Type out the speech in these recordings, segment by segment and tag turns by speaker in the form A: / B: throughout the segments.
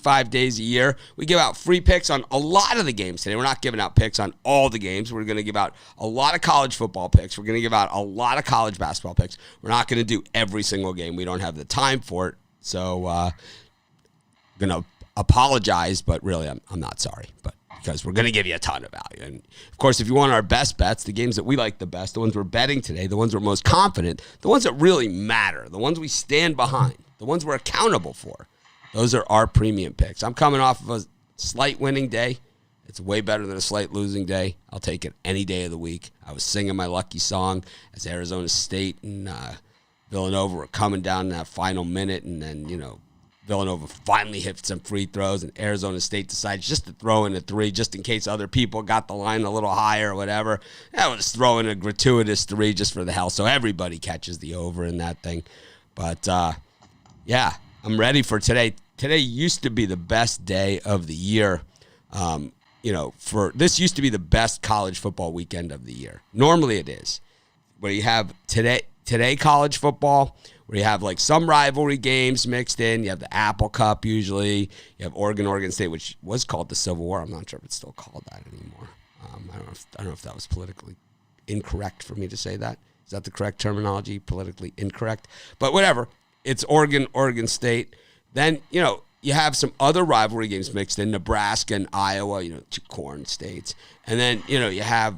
A: days a year. We give out free picks on a lot of the games today. We're not giving out picks on all the games. We're going to give out a lot of college football picks. We're going to give out a lot of college basketball picks. We're not going to do every single game. We don't have the time for it. So I'm going to apologize, but really I'm not sorry. But because we're going to give you a ton of value. And, of course, if you want our best bets, the games that we like the best, the ones we're betting today, the ones we're most confident, the ones that really matter, the ones we stand behind, the ones we're accountable for, those are our premium picks. I'm coming off of a slight winning day. It's way better than a slight losing day. I'll take it any day of the week. I was singing my lucky song as Arizona State and Villanova were coming down in that final minute, and then, Villanova finally hit some free throws, and Arizona State decides just to throw in a three just in case other people got the line a little higher or whatever. I was throwing a gratuitous three just for the hell, so everybody catches the over in that thing. But, yeah. I'm ready for today. Today used to be the best day of the year. This used to be the best college football weekend of the year. Normally it is. Where you have today college football, where you have like some rivalry games mixed in. You have the Apple Cup usually. You have Oregon State, which was called the Civil War. I'm not sure if it's still called that anymore. I don't know if that was politically incorrect for me to say that. Is that the correct terminology? Politically incorrect. But whatever. It's Oregon State. Then, you have some other rivalry games mixed in, Nebraska and Iowa, two corn states. And then, you have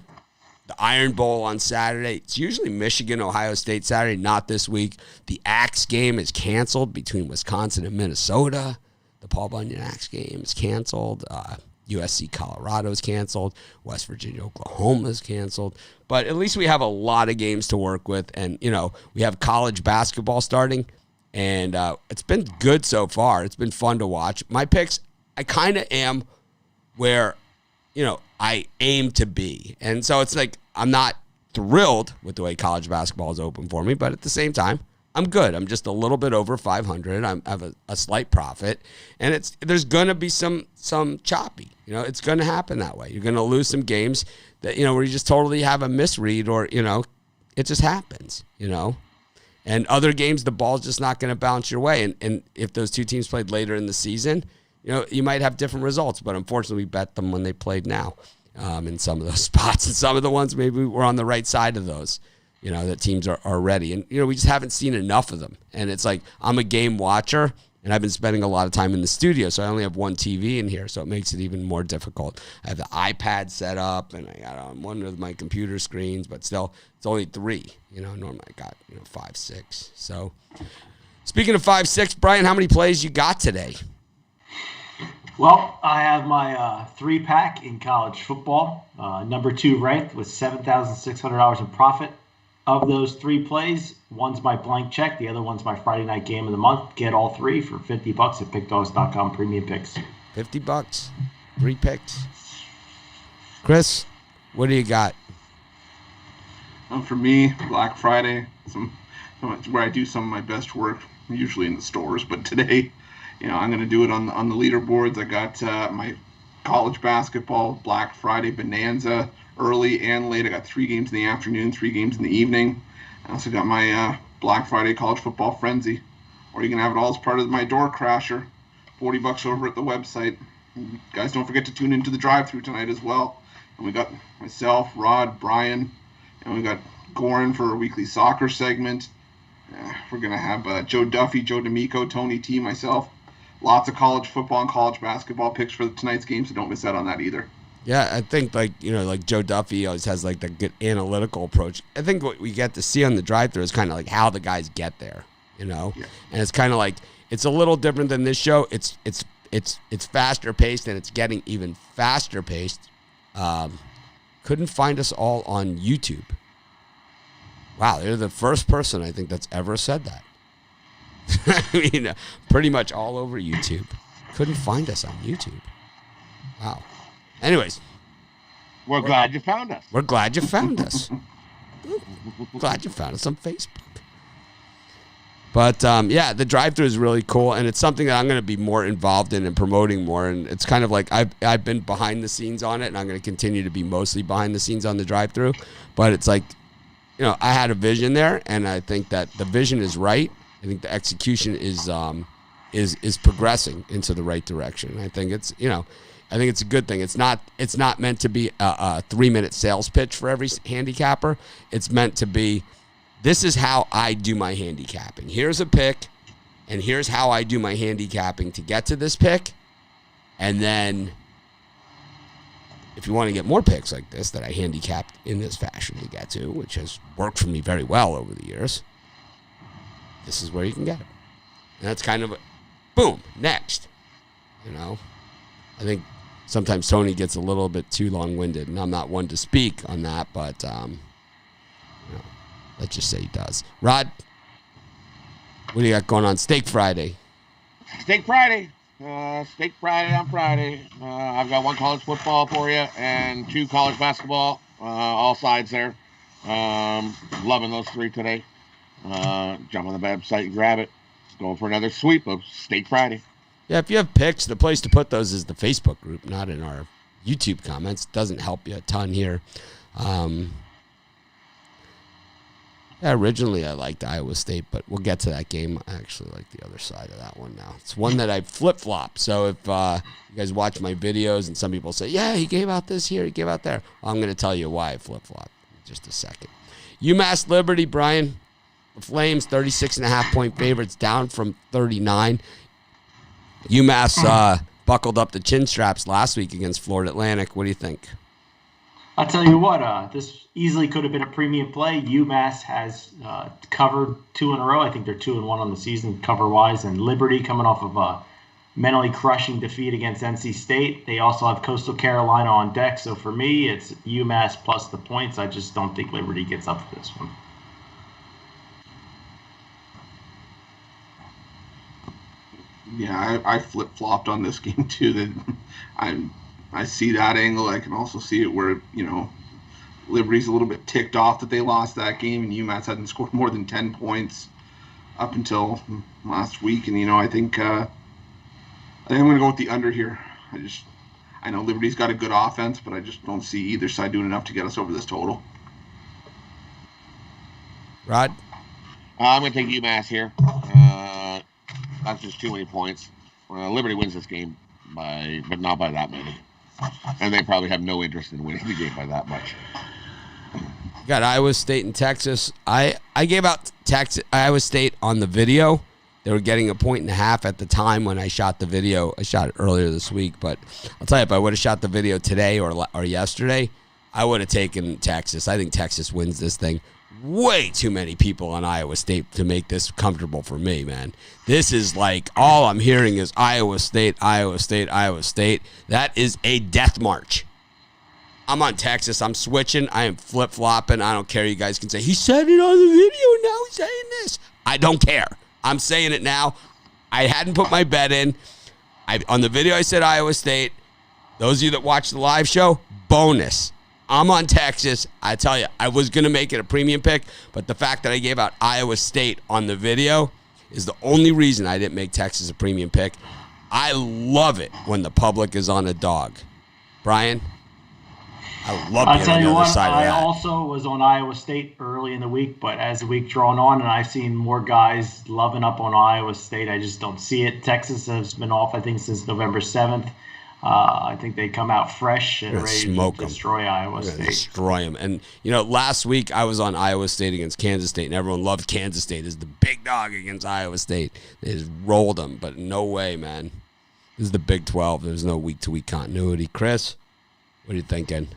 A: the Iron Bowl on Saturday. It's usually Michigan, Ohio State Saturday, not this week. The Axe game is canceled between Wisconsin and Minnesota. The Paul Bunyan Axe game is canceled. USC Colorado is canceled. West Virginia Oklahoma is canceled. But at least we have a lot of games to work with. And, we have college basketball starting. And it's been good so far. It's been fun to watch. My picks, I kind of am where, I aim to be. And so it's like I'm not thrilled with the way college basketball is open for me, but at the same time, I'm good. I'm just a little bit over 500. I have a slight profit. And there's going to be some choppy. It's going to happen that way. You're going to lose some games that, where you just totally have a misread or, it just happens, And other games, the ball's just not going to bounce your way. And if those two teams played later in the season, you might have different results. But unfortunately, we bet them when they played now in some of those spots. And some of the ones, maybe we're on the right side of those, that teams are ready. And, we just haven't seen enough of them. And it's like I'm a game watcher, and I've been spending a lot of time in the studio, so I only have one TV in here, so it makes it even more difficult. I have the iPad set up, and I got on one of my computer screens, but still, it's only three. Normally I got 5, 6. So, speaking of 5, 6, Brian, how many plays you got today?
B: Well, I have my 3-pack in college football. Number 2 ranked with $7,600 in profit. Of those 3 plays, one's my blank check. The other one's my Friday night game of the month. Get all 3 for $50 at pickdogs.com premium picks.
A: $50, 3 picks. Chris, what do you got?
C: For me, Black Friday, where I do some of my best work, usually in the stores. But today, I'm going to do it on the leaderboards. I got my college basketball Black Friday bonanza early and late. I got 3 games in the afternoon, 3 games in the evening. I also got my Black Friday college football frenzy, or you can have it all as part of my door crasher. $40 over at the website. You guys, don't forget to tune into the drive-thru tonight as well. And we got myself, Rod, Brian, and we got Goran for our weekly soccer segment. We're going to have Joe Duffy, Joe D'Amico, Tony T, myself. Lots of college football and college basketball picks for tonight's game, so don't miss out on that either.
A: Yeah, I think like Joe Duffy always has like the good analytical approach. I think what we get to see on the drive-thru is kind of like how the guys get there, Yeah. And it's kind of like it's a little different than this show. It's faster paced, and it's getting even faster paced. Couldn't find us all on YouTube. Wow, they're the first person I think that's ever said that. I mean, pretty much all over YouTube. Couldn't find us on YouTube. Wow. Anyways.
D: We're glad you found us.
A: We're glad you found us. Glad you found us on Facebook. But, yeah, the drive-thru is really cool, and it's something that I'm going to be more involved in and promoting more. And it's kind of like I've been behind the scenes on it, and I'm going to continue to be mostly behind the scenes on the drive-thru. But it's like, I had a vision there, and I think that the vision is right. I think the execution is is progressing into the right direction. I think it's a good thing. It's not meant to be a 3-minute sales pitch for every handicapper. It's meant to be, this is how I do my handicapping. Here's a pick, and here's how I do my handicapping to get to this pick. And then if you want to get more picks like this that I handicapped in this fashion to get to, which has worked for me very well over the years, this is where you can get it. And that's kind of boom, next. I think sometimes Tony gets a little bit too long-winded, and I'm not one to speak on that, but let's just say he does. Rod, what do you got going on? Steak Friday.
D: Steak Friday. Steak Friday on Friday. I've got 1 college football for you and 2 college basketball. All sides there. Loving those 3 today. Jump on the website and grab it. Going for another sweep of Steak Friday.
A: Yeah, if you have picks, the place to put those is the Facebook group, not in our YouTube comments. Doesn't help you a ton here. Originally I liked Iowa State, but we'll get to that game. I actually like the other side of that one now. It's one that I flip-flop. So if you guys watch my videos and some people say, yeah, he gave out this here, he gave out there, well, I'm going to tell you why I flip-flop in just a second. UMass Liberty, Brian. The Flames, 36.5-point favorites, down from 39. UMass buckled up the chin straps last week against Florida Atlantic. What do you think?
B: I'll tell you what, this easily could have been a premium play. UMass has covered 2 in a row. I think they're 2-1 on the season cover-wise. And Liberty coming off of a mentally crushing defeat against NC State. They also have Coastal Carolina on deck. So for me, it's UMass plus the points. I just don't think Liberty gets up for this one.
C: Yeah, I flip-flopped on this game too. That I see that angle. I can also see it where, Liberty's a little bit ticked off that they lost that game, and UMass hadn't scored more than 10 points up until last week. And I think I'm going to go with the under here. I know Liberty's got a good offense, but I just don't see either side doing enough to get us over this total.
A: Rod?
D: I'm going to take UMass here. That's just too many points. Liberty wins this game but not by that many. And they probably have no interest in winning the game by that much.
A: You got Iowa State and Texas. I gave out Iowa State on the video. They were getting 1.5 at the time when I shot the video. I shot it earlier this week, but I'll tell you, if I would have shot the video today or yesterday, I would have taken Texas. I think Texas wins this thing. Way too many people on Iowa State to make this comfortable for me, man. This is like, all I'm hearing is Iowa State, Iowa State, Iowa State. That is a death march. I'm on Texas. I'm switching. I am flip-flopping. I don't care. You guys can say, he said it on the video, now he's saying this. I don't care. I'm saying it now. I hadn't put my bet in. On the video, I said Iowa State. Those of you that watch the live show, bonus. I'm on Texas. I tell you, I was going to make it a premium pick, but the fact that I gave out Iowa State on the video is the only reason I didn't make Texas a premium pick. I love it when the public is on a dog. Brian? I love being on the other side of that.
B: I also was on Iowa State early in the week, but as the week drawn on, and I've seen more guys loving up on Iowa State, I just don't see it. Texas has been off, I think, since November 7th. I think they come out fresh and ready to destroy Iowa State.
A: Destroy them. And, last week I was on Iowa State against Kansas State, and everyone loved Kansas State as the big dog against Iowa State. They just rolled them, but no way, man. This is the Big 12. There's no week-to-week continuity. Chris, what are you thinking?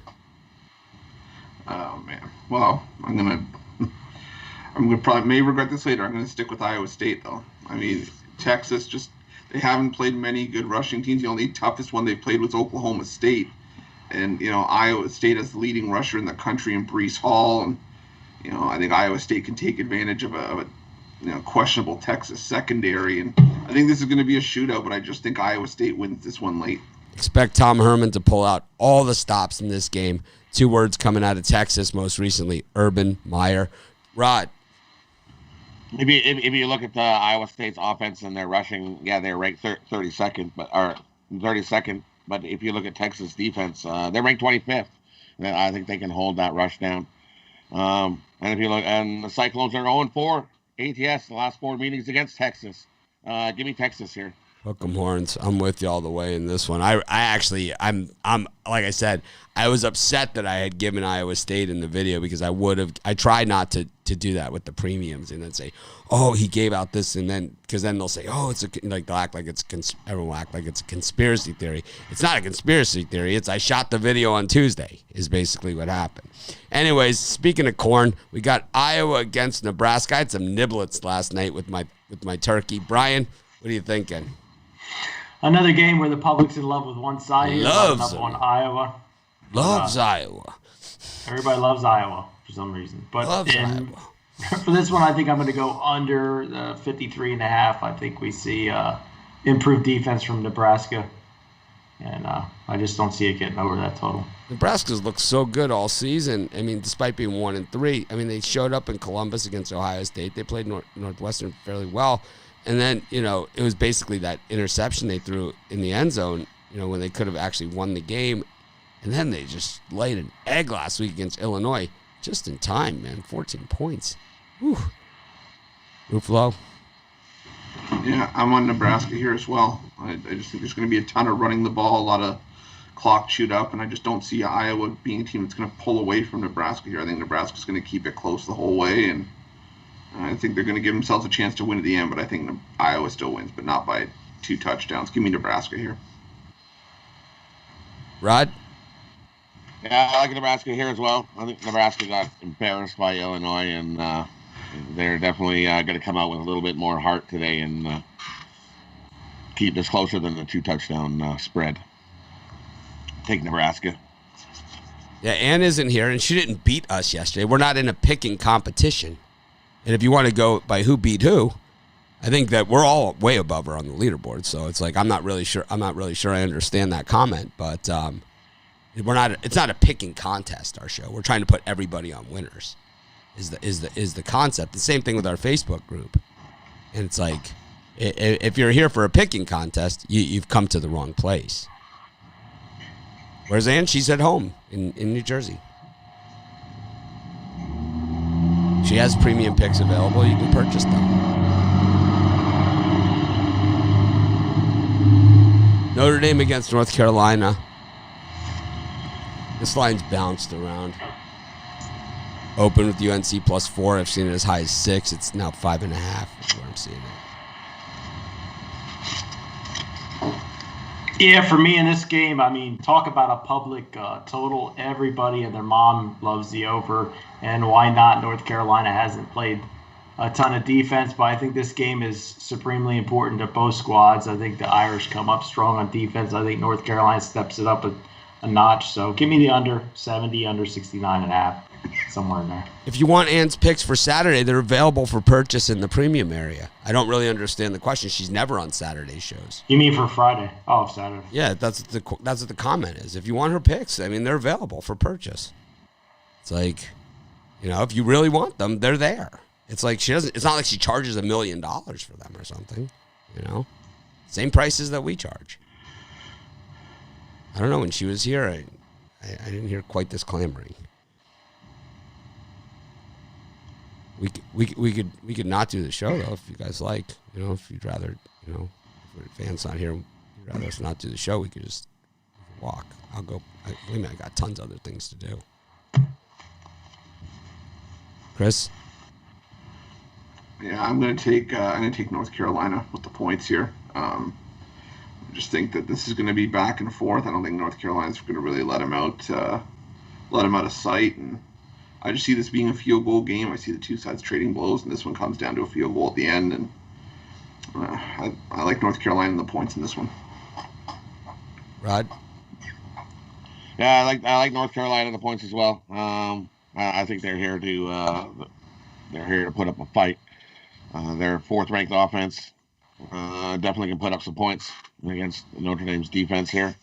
C: Oh, man. Well, I'm gonna probably may regret this later. I'm gonna stick with Iowa State, though. I mean, Texas just, they haven't played many good rushing teams. The only toughest one they played was Oklahoma State. And, Iowa State has the leading rusher in the country in Breece Hall. And, I think Iowa State can take advantage of a questionable Texas secondary. And I think this is going to be a shootout, but I just think Iowa State wins this one late.
A: Expect Tom Herman to pull out all the stops in this game. 2 words coming out of Texas most recently, Urban Meyer. Rod.
D: If you look at the Iowa State's offense and their rushing, yeah, they're ranked 32nd, but if you look at Texas defense, they're ranked 25th. And I think they can hold that rush down. And if you look, and the Cyclones are 0-4 ATS the last 4 meetings against Texas. Give me Texas here.
A: Hook 'em horns. I'm with you all the way in this one. I'm like I said, I was upset that I had given Iowa State in the video because I tried not to do that with the premiums and then say, oh, he gave out this, and then because then they'll say, oh, they'll act like everyone will act like it's a conspiracy theory. It's not a conspiracy theory. It's I shot the video on Tuesday is basically what happened. Anyways, speaking of corn, we got Iowa against Nebraska. I had some niblets last night with my turkey. Brian, what are you thinking?
B: Another game where the public's in love with one side here.
A: Loves
B: up on Iowa.
A: Loves Iowa.
B: Everybody loves Iowa for some reason. But
A: Iowa.
B: For this one, I think I'm going to go under the 53.5. I think we see improved defense from Nebraska. And I just don't see it getting over that total.
A: Nebraska's looked so good all season. I mean, despite being 1-3, I mean, they showed up in Columbus against Ohio State. They played Northwestern fairly well. And then, it was basically that interception they threw in the end zone, when they could have actually won the game. And then they just laid an egg last week against Illinois. Just in time, man. 14 points. Whew. Ruffalo?
C: Yeah, I'm on Nebraska here as well. I just think there's going to be a ton of running the ball, a lot of clock chewed up, and I just don't see Iowa being a team that's going to pull away from Nebraska here. I think Nebraska's going to keep it close the whole way, and I think they're going to give themselves a chance to win at the end, but I think Iowa still wins, but not by 2 touchdowns. Give me Nebraska here.
A: Rod?
D: Yeah, I like Nebraska here as well. I think Nebraska got embarrassed by Illinois, and they're definitely going to come out with a little bit more heart today and keep this closer than the 2-touchdown spread. Take Nebraska.
A: Yeah, Ann isn't here, and she didn't beat us yesterday. We're not in a picking competition. And if you want to go by who beat who, I think that we're all way above her on the leaderboard. So it's like I'm not really sure I understand that comment, but it's not a picking contest, our show. We're trying to put everybody on winners. Is the concept. The same thing with our Facebook group. And it's like if you're here for a picking contest, you've come to the wrong place. Where's Ann? She's at home in New Jersey. She has premium picks available. You can purchase them. Notre Dame against North Carolina. This line's bounced around. Open with UNC +4. I've seen it as high as 6. It's now 5.5 is where I'm seeing it.
B: Yeah, for me in this game, I mean, talk about a public total. Everybody and their mom loves the over, and why not? North Carolina hasn't played a ton of defense, but I think this game is supremely important to both squads. I think the Irish come up strong on defense. I think North Carolina steps it up a notch. So give me the under 70, under 69.5, somewhere in there.
A: If you want Ann's picks for Saturday, they're available for purchase in the premium area. I don't really understand the question. She's never on Saturday shows.
B: You mean for Friday? Oh, Saturday.
A: Yeah, that's what the comment is. If you want her picks, I mean, they're available for purchase. It's like, if you really want them, they're there. It's like it's not like she charges $1 million for them or something, Same prices that we charge. I don't know, when she was here, I didn't hear quite this clamoring. We could not do the show though if you guys like. If you'd rather, if Van's not here, you'd rather us not do the show. We could just walk. I'll go. Believe me, I got tons of other things to do. Chris.
C: Yeah, I'm gonna take North Carolina with the points here. I just think that this is going to be back and forth. I don't think North Carolina's going to really let them out of sight, and I just see this being a field goal game. I see the two sides trading blows, and this one comes down to a field goal at the end. And I like North Carolina and the points in this one.
A: Rod.
D: Yeah, I like North Carolina and the points as well. I think they're here to put up a fight. Their 4th-ranked offense definitely can put up some points against Notre Dame's defense here.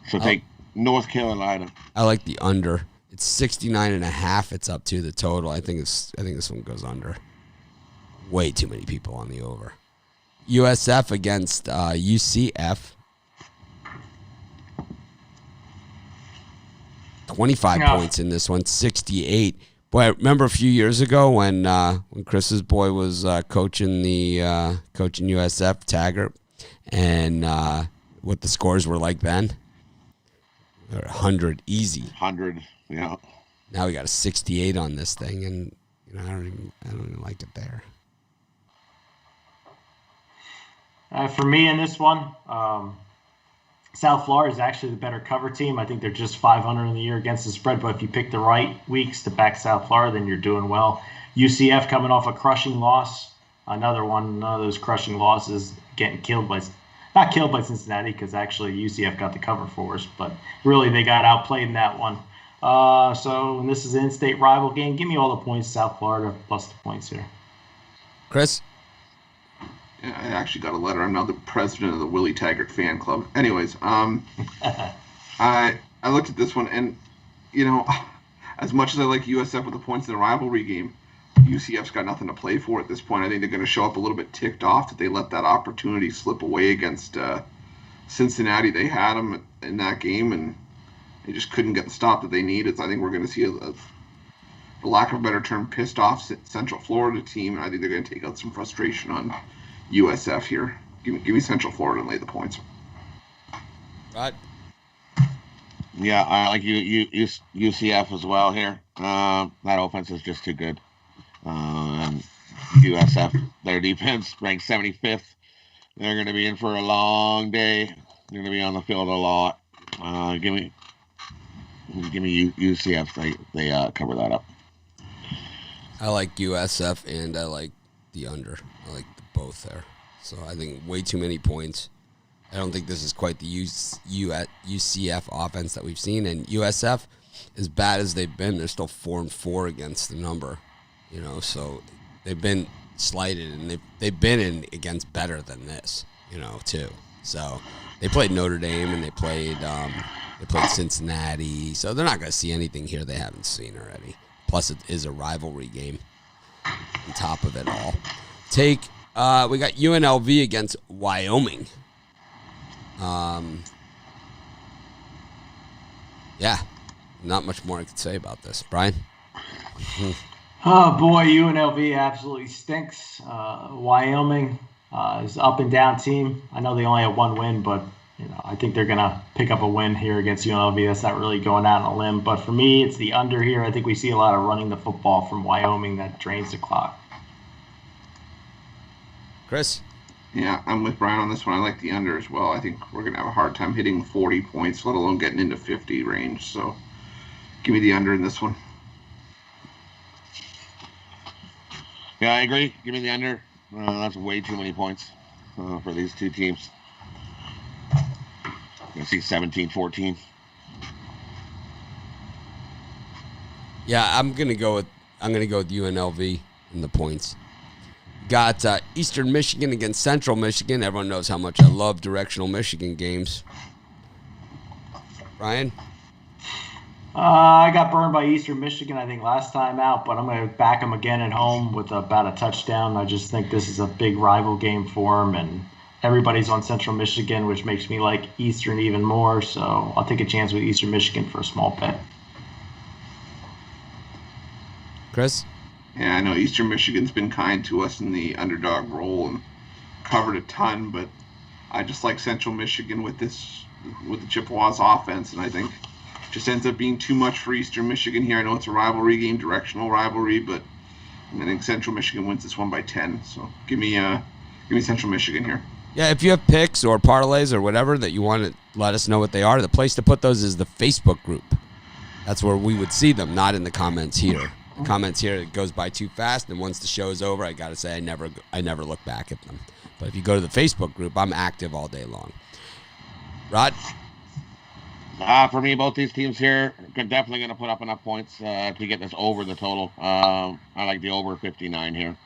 D: So take North Carolina.
A: I like the under. It's 69.5. It's up to the total. I think this one goes under. Way too many people on the over. USF against UCF. 25 points in this one. 68 Boy, I remember a few years ago when Chris's boy was coaching USF Taggart, and what the scores were like then. 100 easy.
D: 100, yeah.
A: Now we got a 68 on this thing, and I don't even like it there.
B: For me in this one, South Florida is actually the better cover team. I think they're just 500 in the year against the spread, but if you pick the right weeks to back South Florida, then you're doing well. UCF coming off a crushing loss. Another of those crushing losses, getting not killed by Cincinnati, because actually UCF got the cover for us, but really they got outplayed in that one. So when this is an in-state rival game, give me all the points, South Florida plus the points here.
A: Chris?
C: Yeah, I actually got a letter. I'm now the president of the Willie Taggart fan club. Anyways, I looked at this one, and as much as I like USF with the points in the rivalry game, UCF's got nothing to play for at this point. I think they're going to show up a little bit ticked off that they let that opportunity slip away against Cincinnati. They had them in that game, and they just couldn't get the stop that they needed. So I think we're going to see for lack of a better term, pissed off Central Florida team. I think they're going to take out some frustration on USF here. Give me Central Florida and lay the points.
A: Right.
D: Yeah, I like UCF as well here. That offense is just too good. And USF, their defense ranked 75th. They're going to be in for a long day. They're going to be on the field a lot. Give me UCF. They cover that up.
A: I like USF, and I like the under. I like both there. So I think way too many points. I don't think this is quite the UCF offense that we've seen. And USF, as bad as they've been, they're still 4-4 against the number. So they've been slighted, and they've been in against better than this, too. So they played Notre Dame, and they played Cincinnati. So they're not going to see anything here they haven't seen already. Plus, it is a rivalry game on top of it all. We got UNLV against Wyoming. Yeah, not much more I could say about this. Brian?
B: Oh, boy, UNLV absolutely stinks. Wyoming is an up-and-down team. I know they only have one win, but I think they're going to pick up a win here against UNLV. That's not really going out on a limb. But for me, it's the under here. I think we see a lot of running the football from Wyoming that drains the clock.
A: Chris?
C: Yeah, I'm with Brian on this one. I like the under as well. I think we're going to have a hard time hitting 40 points, let alone getting into 50 range. So give me the under in this one.
D: Yeah, I agree. Give me the under. That's way too many points for these two teams. I see 17-14.
A: Yeah, I'm gonna go with UNLV in the points. Got Eastern Michigan against Central Michigan. Everyone knows how much I love directional Michigan games. Brian?
B: I got burned by Eastern Michigan, I think, last time out, but I'm going to back them again at home with about a touchdown. I just think this is a big rival game for them, and everybody's on Central Michigan, which makes me like Eastern even more. So I'll take a chance with Eastern Michigan for a small bet.
A: Chris?
C: Yeah, I know Eastern Michigan's been kind to us in the underdog role and covered a ton, but I just like Central Michigan with the Chippewas offense, and I think it just ends up being too much for Eastern Michigan here. I know it's a rivalry game, directional rivalry, but I think Central Michigan wins this one by 10. So give me Central Michigan here.
A: Yeah, if you have picks or parlays or whatever that you want to let us know what they are, the place to put those is the Facebook group. That's where we would see them, not in the comments here. The comments here, it goes by too fast, and once the show's over, I got to say I never look back at them. But if you go to the Facebook group, I'm active all day long. Rod?
D: For me, both these teams here are definitely going to put up enough points to get this over the total. I like the over 59 here.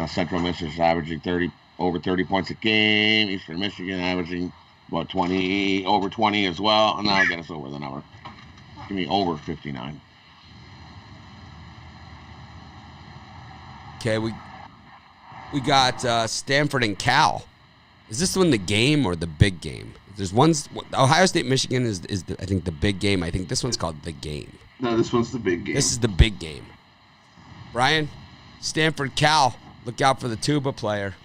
D: Central Michigan's averaging over 30 points a game. Eastern Michigan averaging, over 20 as well. And that'll get us over the number. Give me over 59.
A: Okay, we got Stanford and Cal. Is this one the game or the big game? There's Ohio State, Michigan is I think the big game. I think this one's called the game.
C: No, this one's the big game.
A: This is the big game. Brian, Stanford Cal. Look out for the tuba player.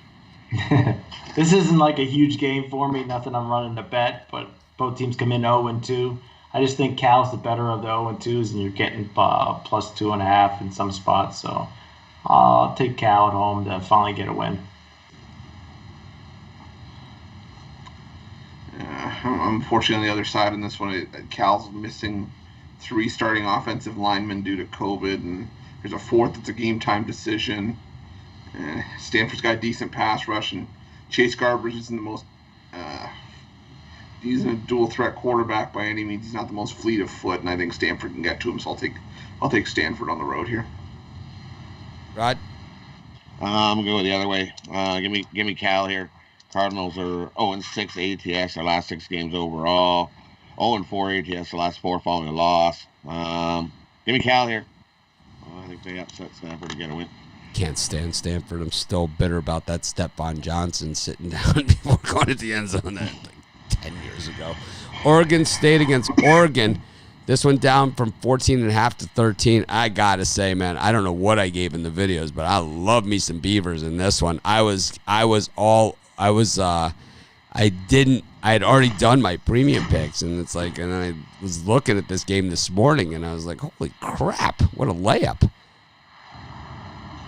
B: This isn't like a huge game for me. Nothing I'm running to bet, but both teams come in 0-2. I just think Cal's the better of the 0-2s, and you're getting plus 2.5 in some spots. So I'll take Cal at home to finally get a win.
C: I'm unfortunately on the other side in this one. Cal's missing 3 starting offensive linemen due to COVID, and there's a fourth that's a game-time decision. Stanford's got a decent pass rush, and Chase Garbers isn't the most he's a dual-threat quarterback by any means. He's not the most fleet of foot, and I think Stanford can get to him, so I'll take Stanford on the road here.
A: Rod?
D: I'm going to go the other way. Give me Cal here. Cardinals are 0-6 ATS, their last 6 games overall. 0-4 ATS, the last 4 following a loss. Give me Cal here. I think they upset Stanford to get a win.
A: Can't stand Stanford. I'm still bitter about that Stephon Johnson sitting down before going to the end zone like 10 years ago. Oregon State against Oregon. This one down from 14.5 to 13. I got to say, man, I don't know what I gave in the videos, but I love me some Beavers in this one. I had already done my premium picks, and it's like, and I was looking at this game this morning, and I was like, holy crap, what a layup.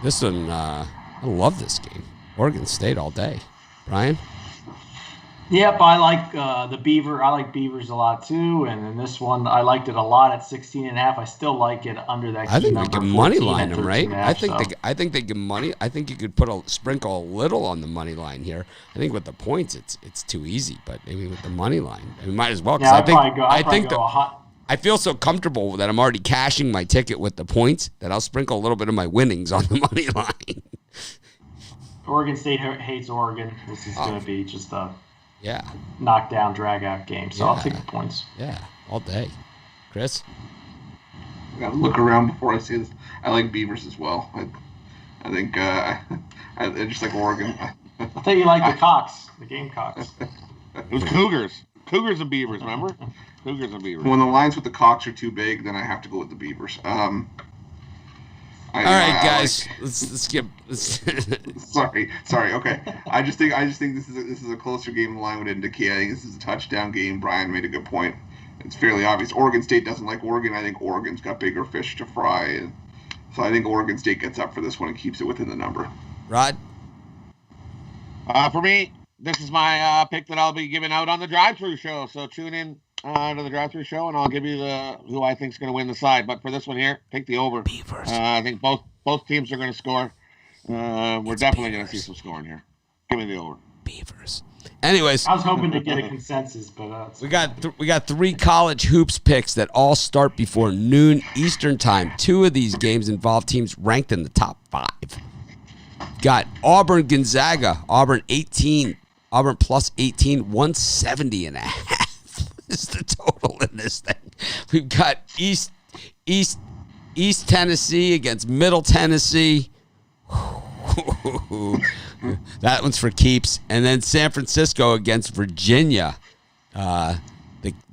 A: This one, I love this game. Oregon State all day. Brian?
B: Yep, I like the Beaver. I like Beavers a lot too, and in this one, I liked it a lot at 16.5. I still like it under that.
A: I think they can money line them, right? I think they can money. I think you could sprinkle a little on the money line here. I think with the points, it's too easy, but maybe with the money line, we might as well.
B: Yeah,
A: I feel so comfortable that I'm already cashing my ticket with the points that I'll sprinkle a little bit of my winnings on the money line.
B: Oregon State hates Oregon. This is going to be just a knockdown, drag-out game. So I'll take the points.
A: Yeah, all day. Chris?
C: I got to look around before I say this. I like Beavers as well. I think I just like Oregon.
B: I thought you liked the Cocks, the Gamecocks.
D: It was Cougars. Cougars and Beavers, remember? Cougars and Beavers.
C: When the lines with the Cocks are too big, then I have to go with the Beavers.
A: All right, guys. Let's skip.
C: Sorry. Okay. I just think this is a closer game. The line would indicate. I think this is a touchdown game. Brian made a good point. It's fairly obvious. Oregon State doesn't like Oregon. I think Oregon's got bigger fish to fry, and so I think Oregon State gets up for this one and keeps it within the number.
A: Rod?
D: For me, this is my pick that I'll be giving out on the drive-thru show. So tune in to the drive-thru show, and I'll give you who I think is going to win the side. But for this one here, take the over.
A: Beavers.
D: I think both teams are going to score. We're definitely going to see some scoring here. Give me the over.
A: Beavers. Anyways,
B: I was hoping to get a consensus, but
A: we got 3 college hoops picks that all start before noon Eastern time. 2 of these games involve teams ranked in the top 5. Got Auburn Gonzaga. Auburn plus 18, 170.5 is the total in this thing. We've got East Tennessee against Middle Tennessee. That one's for keeps. And then San Francisco against Virginia. The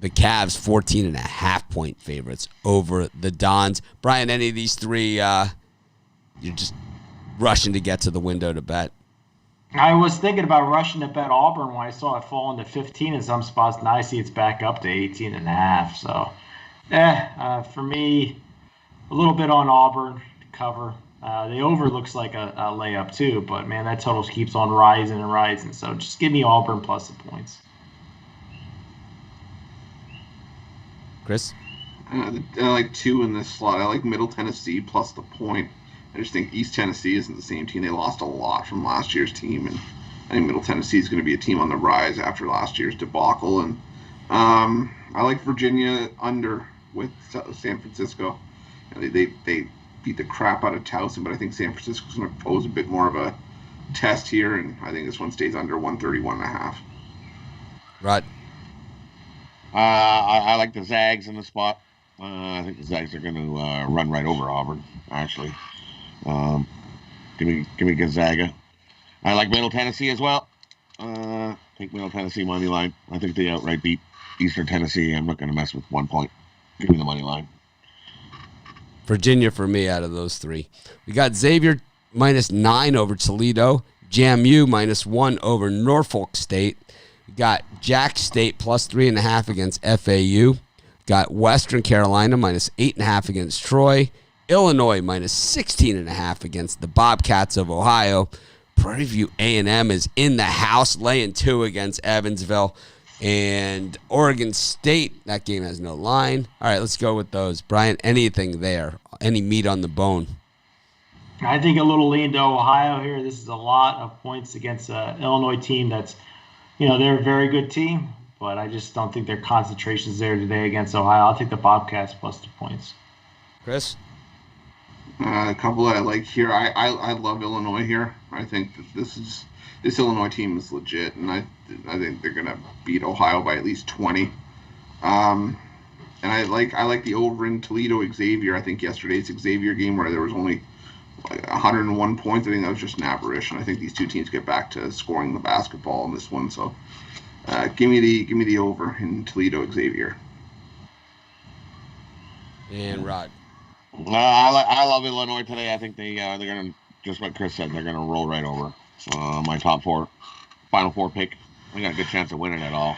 A: Cavs 14.5 point favorites over the Dons. Brian, any of these 3 you're just rushing to get to the window to bet?
B: I was thinking about rushing to bet Auburn when I saw it fall into 15 in some spots. Now I see it's back up to 18.5. So, for me, a little bit on Auburn to cover. The over looks like a layup too, but man, that total keeps on rising and rising. So just give me Auburn plus the points.
A: Chris?
C: I like 2 in this slot. I like Middle Tennessee plus the point. I just think East Tennessee isn't the same team. They lost a lot from last year's team, and I think Middle Tennessee is going to be a team on the rise after last year's debacle. And I like Virginia under with San Francisco. They beat the crap out of Towson, but I think San Francisco's going to pose a bit more of a test here, and I think this one stays under 131.5.
A: Rod?
D: I like the Zags in the spot. I think the Zags are going to run right over Auburn, actually. Give me Gonzaga. I like Middle Tennessee as well. Take Middle Tennessee money line. I think they outright beat Eastern Tennessee. I'm not going to mess with 1 point. Give me the money line.
A: Virginia for me out of those three. We got Xavier -9 over Toledo. JMU -1 over Norfolk State. We got Jack State +3.5 against FAU. Got Western Carolina -8.5 against Troy. Illinois -16.5 against the Bobcats of Ohio. Prairie View A&M is in the house, laying 2 against Evansville. And Oregon State, that game has no line. All right, let's go with those. Brian, anything there? Any meat on the bone?
B: I think a little lean to Ohio here. This is a lot of points against an Illinois team that's, they're a very good team, but I just don't think their concentration's there today against Ohio. I'll take the Bobcats +2 points.
A: Chris?
C: A couple that I like here. I love Illinois here. I think this Illinois team is legit, and I think they're gonna beat Ohio by at least 20. And I like the over in Toledo Xavier. I think yesterday's Xavier game where there was only 101 points. I think that was just an aberration. I think these two teams get back to scoring the basketball in this one. So, give me the over in Toledo Xavier.
A: And Rod.
D: I love Illinois today. I think they're gonna, just what Chris said, they're gonna roll right over my top four, Final Four pick. I got a good chance of winning it all.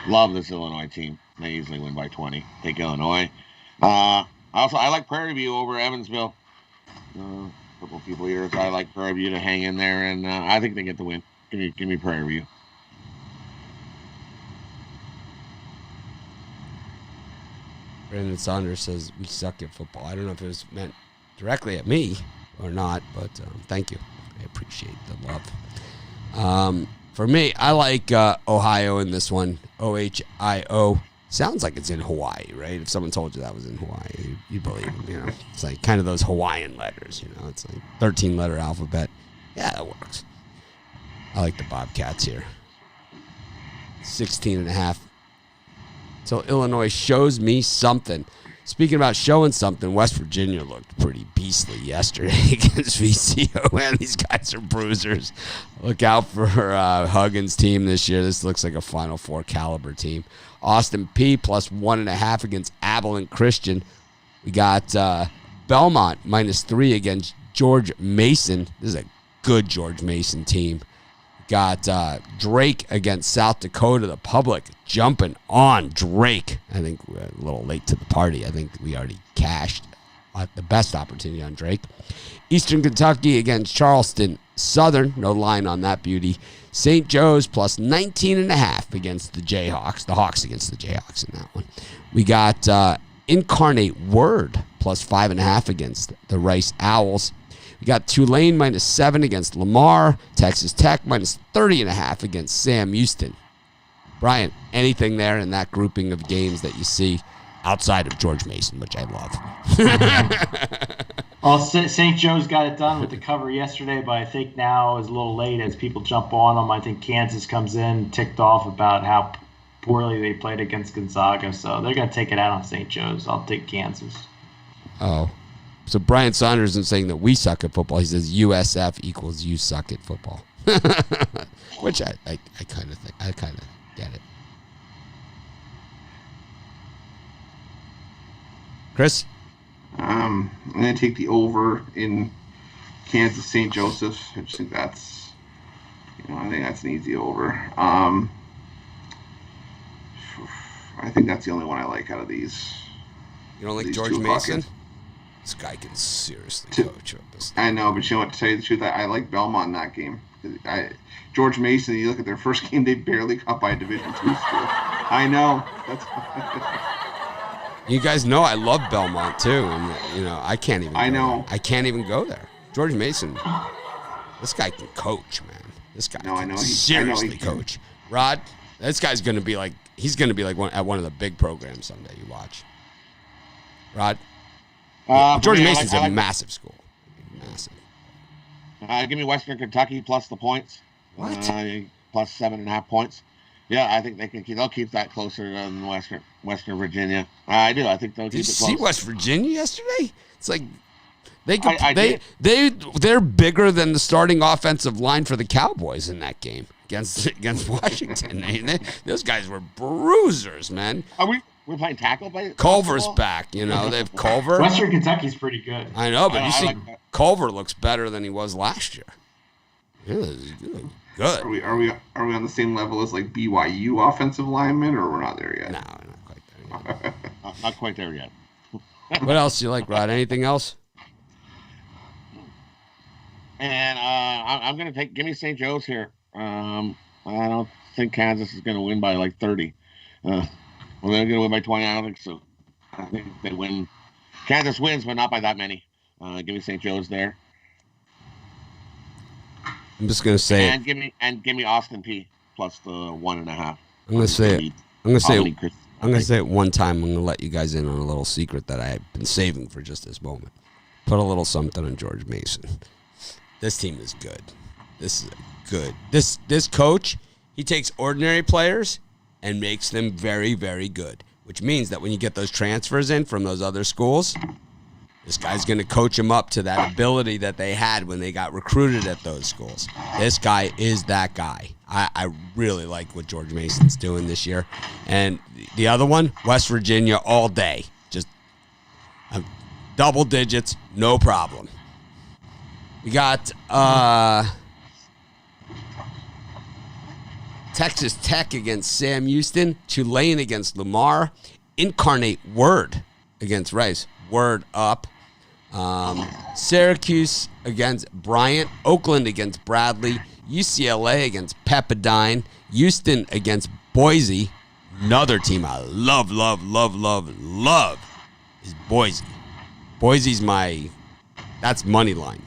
D: Love this Illinois team. They easily win by 20. Take Illinois. I like Prairie View over Evansville. A couple people here, so I like Prairie View to hang in there, and I think they get the win. Give me Prairie View.
A: Brandon Saunders says we suck at football. I don't know if it was meant directly at me or not, but thank you. I appreciate the love. For me, I like Ohio in this one. OHIO. Sounds like it's in Hawaii, right? If someone told you that was in Hawaii, you'd believe them, It's like kind of those Hawaiian letters, It's like 13-letter alphabet. Yeah, that works. I like the Bobcats here. 16.5. So Illinois shows me something. Speaking about showing something, West Virginia looked pretty beastly yesterday against VCO, man. These guys are bruisers. Look out for Huggins' team this year. This looks like a Final Four caliber team. Austin P +1.5 against Abilene Christian. We got Belmont -3 against George Mason. This is a good George Mason team. Got Drake against South Dakota. The public jumping on Drake. I think we're a little late to the party. I think we already cashed the best opportunity on Drake. Eastern Kentucky against Charleston Southern. No line on that beauty. St. Joe's +19.5 against the Jayhawks. The Hawks against the Jayhawks in that one. We got Incarnate Word +5.5 against the Rice Owls. We got Tulane -7 against Lamar. Texas Tech -30.5 against Sam Houston. Brian, anything there in that grouping of games that you see outside of George Mason, which I love?
B: Well, St. Joe's got it done with the cover yesterday, but I think now is a little late as people jump on them. I think Kansas comes in ticked off about how poorly they played against Gonzaga, so they're going to take it out on St. Joe's. I'll take Kansas.
A: Oh. So Brian Saunders isn't saying that we suck at football. He says USF equals you suck at football. Which I kind of think. I kind of get it. Chris?
C: I'm going to take the over in Kansas St. Joseph. I just think that's, I think that's an easy over. I think that's the only one I like out of these.
A: You don't like George Mason? This guy can seriously coach.
C: I know, but to tell you the truth, I like Belmont in that game. George Mason, you look at their first game, they barely got by a Division II school. I know.
A: You guys know I love Belmont too, and I can't even.
C: I know.
A: I can't even go there. George Mason, this guy can coach, man. This guy can seriously coach. Rod, this guy's gonna be like at one of the big programs someday. You watch. Rod. George Mason's a massive school. Massive.
D: Give me Western Kentucky plus the points.
A: What?
D: Plus 7.5 points. Yeah, I think they'll keep that closer than Western Virginia. I do. I think they'll keep it close.
A: Did you see West Virginia yesterday? It's like they're bigger than the starting offensive line for the Cowboys in that game against Washington. Those guys were bruisers, man.
D: We're playing tackle by
A: Culver's
D: basketball?
A: back. You know, they have Culver.
B: Western Kentucky's pretty good.
A: I know, but you see,
D: like that.
A: Culver looks better than he was last year. Yeah, he's good.
C: Are we on the same level as like BYU offensive linemen, or we're not there yet?
A: No, we're not quite there yet.
D: Not quite there yet.
A: What else do you like, Rod? Anything else?
D: And I'm going to give me St. Joe's here. I don't think Kansas is going to win by like 30. We're going to win by 20. I don't think so. I think they win. Kansas wins, but not by that many. Give me St. Joe's there.
A: I'm just gonna say
D: and give me Austin P plus the 1.5.
A: I'm gonna say it. I'm gonna say it one time. I'm gonna let you guys in on a little secret that I've been saving for just this moment. Put a little something on George Mason. This team is good. This is good. This coach, he takes ordinary players and makes them very, very good. Which means that when you get those transfers in from those other schools, this guy's going to coach them up to that ability that they had when they got recruited at those schools. This guy is that guy. I really like what George Mason's doing this year. And the other one, West Virginia all day. Just double digits, no problem. We got Texas Tech against Sam Houston, Tulane against Lamar, Incarnate Word against Rice. Word up. Syracuse against Bryant, Oakland against Bradley, UCLA against Pepperdine, Houston against Boise. Another team I love is Boise. Boise's that's money line.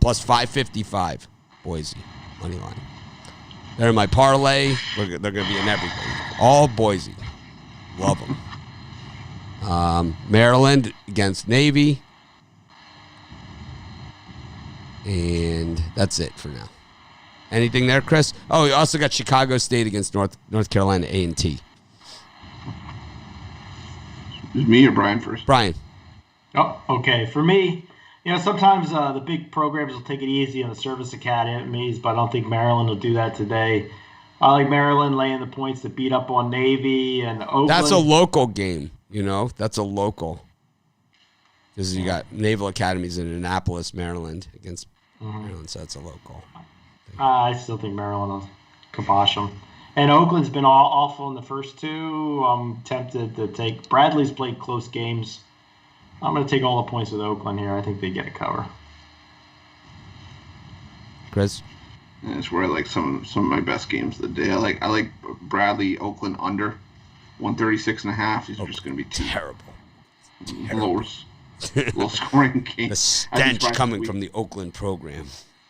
A: Plus 555, Boise, money line. They're in my parlay. They're going to be in everything. All Boise. Love them. Maryland against Navy. And that's it for now. Anything there, Chris? Oh, we also got Chicago State against North Carolina A&T.
C: Is me or Brian first?
A: Brian.
B: Oh, okay. For me, sometimes the big programs will take it easy on the service academies, but I don't think Maryland will do that today. I like Maryland laying the points to beat up on Navy and Oakland.
A: That's a local game, That's a local. Because you got Naval Academies in Annapolis, Maryland, against Maryland, so that's a local.
B: I still think Maryland will kibosh them. And Oakland's been awful in the first two. I'm tempted to take – Bradley's played close games. I'm going to take all the points with Oakland here. I think they get a cover.
A: Chris?
C: That's where I like some of my best games of the day. I like Bradley, Oakland under 136.5. These are just going to be
A: terrible.
C: Low scoring games.
A: The stench coming from the Oakland program.